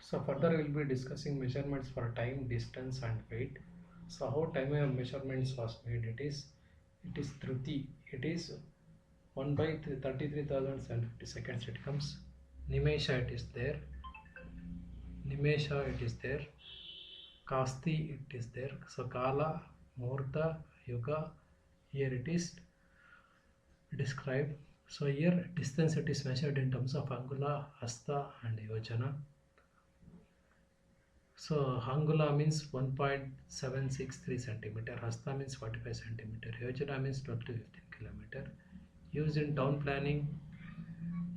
So further we will be discussing measurements for time, distance and weight. So how time measurements was made, it is Dhruti. It is 1 by 33,050 seconds it comes. Nimesha it is there. Nimesha it is there. Kasti it is there. So Kala, Murta, Yuga, here it is described. So here distance it is measured in terms of angula, hasta and yojana. So Angula means 1.763 centimeter, Hasta means 45 centimeter, Yojana means 12 to 15 kilometer. Used in town planning,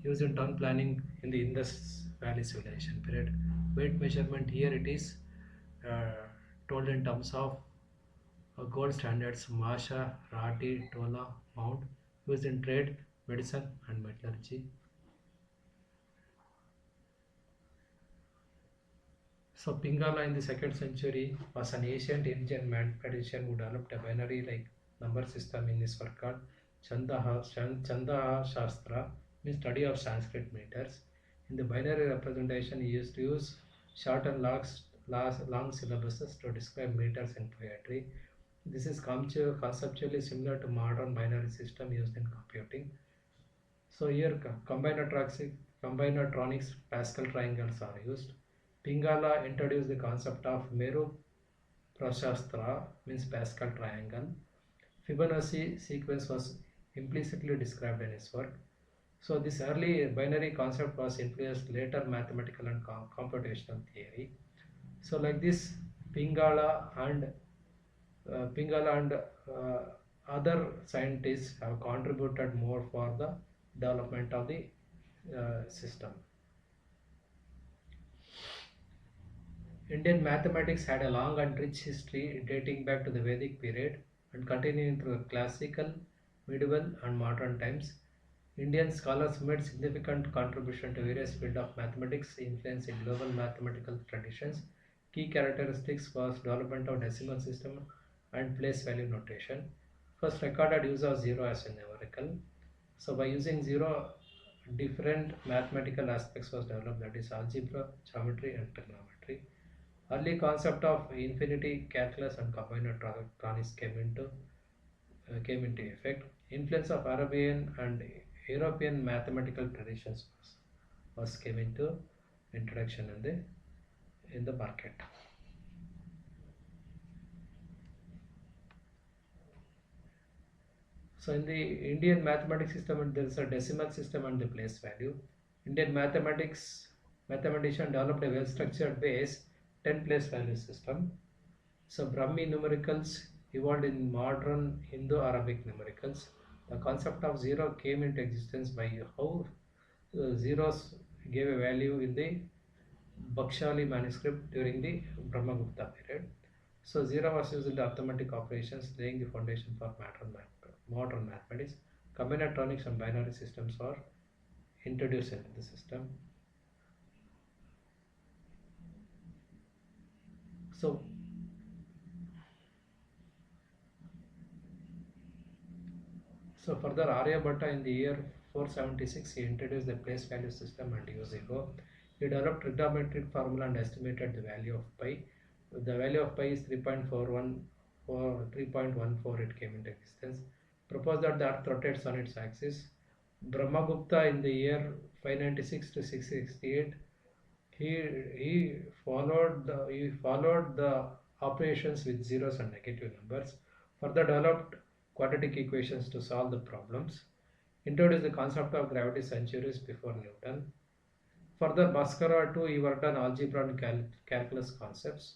in the Indus Valley civilization period. Weight measurement here it is told in terms of gold standards, Masha, Rati, Tola, Mount, used in trade, medicine and metallurgy. So Pingala in the 2nd century was an ancient Indian mathematician who developed a binary like number system in his work called Chanda Shastra, means study of Sanskrit meters. In the binary representation, he used to use short and long syllabuses to describe meters in poetry. This is conceptually similar to modern binary system used in computing. So here combinatronics Pascal triangles are used. Pingala introduced the concept of Meru Prashastra, means Pascal triangle. Fibonacci sequence was implicitly described in his work. So this early binary concept was influenced later mathematical and computational theory. So like this, Pingala and other scientists have contributed more for the development of the system. Indian mathematics had a long and rich history dating back to the Vedic period and continuing through classical, medieval and modern times. Indian scholars made significant contribution to various fields of mathematics, influencing global mathematical traditions. Key characteristics was development of decimal system and place value notation. First recorded use of zero as a numerical. So by using zero, different mathematical aspects was developed, that is algebra, geometry and trigonometry. Early concept of infinity calculus and combinatorics came into effect. Influence of Arabian and European mathematical traditions was came into introduction in the market. So in the Indian mathematics system, there is a decimal system and the place value. Indian mathematician developed a well-structured base 10 place value system. So Brahmi numericals evolved in modern Indo-Arabic numericals. The concept of zero came into existence by how zeros gave a value in the Bakshali manuscript during the Brahmagupta period. So zero was used in the arithmetic operations, laying the foundation for modern mathematics. Combinatorics and binary systems are introduced into the system. So further, Aryabhatta in the year 476, he introduced the place value system and used zero. He developed trigonometric formula and estimated the value of pi. The value of pi is 3.41 or 3.14. It came into existence. Proposed that the Earth rotates on its axis. Brahmagupta in the year 596 to 668, he followed the operations with zeros and negative numbers. Further developed quadratic equations to solve the problems. Introduced the concept of gravity centuries before Newton. Further, Bhaskara too, he worked on algebra and calculus concepts.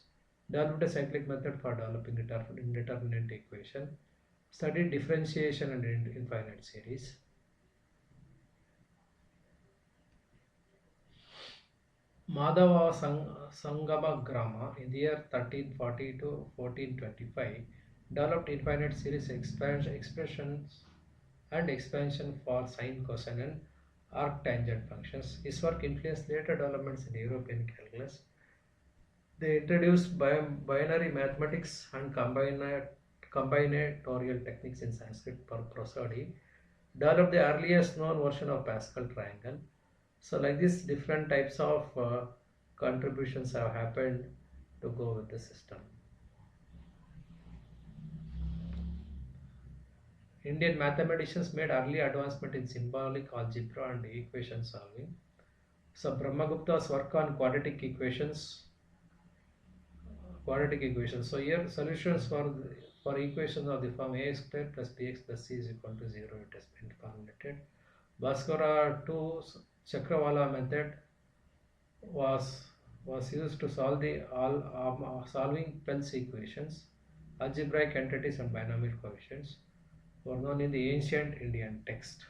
Developed a cyclic method for developing indeterminate equation. Studied differentiation and infinite series. Madhava Sangama Grama in the year 1340 to 1425 developed infinite series expressions and expansion for sine, cosine and arctangent functions. His work influenced later developments in European calculus. They introduced binary mathematics and combinatorial techniques in Sanskrit for prosody. Developed the earliest known version of Pascal triangle. So like this, different types of contributions have happened to go with the system. Indian mathematicians made early advancement in symbolic algebra and equation solving. So Brahmagupta's work on quadratic equations. So here solutions for equations of the form ax square plus bx plus c is equal to 0. It has been formulated. Bhaskara 2's Chakrawala method was used to solve the solving Pell's equations. Algebraic entities and binomial coefficients were known in the ancient Indian text.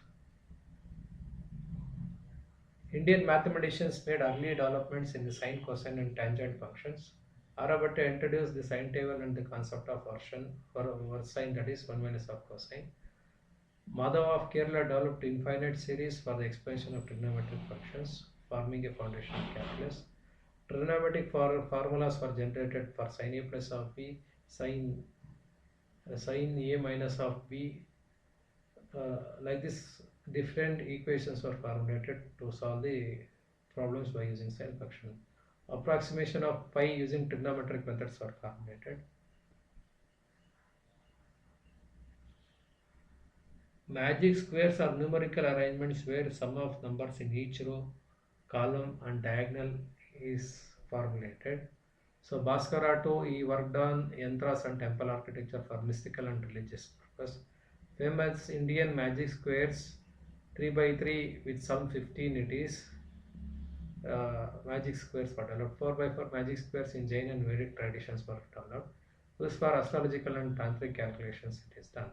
Indian mathematicians made early developments in the sine, cosine, and tangent functions. Aryabhatta introduced the sine table and the concept of version for sine, that is 1 minus of cosine. Madhava of Kerala developed infinite series for the expansion of trigonometric functions, forming a foundation of calculus. Trigonometric formulas were generated for sin a plus of b, sin a minus of b. Like this, different equations were formulated to solve the problems by using sine function. Approximation of pi using trigonometric methods were formulated. Magic squares are numerical arrangements where sum of numbers in each row, column, and diagonal is formulated. So Bhaskara too, he worked on yantras and temple architecture for mystical and religious purpose. Famous Indian magic squares 3 by 3 with sum 15 it is. Magic squares were developed. 4 by 4 magic squares in Jain and Vedic traditions were developed. Used for astrological and tantric calculations it is done.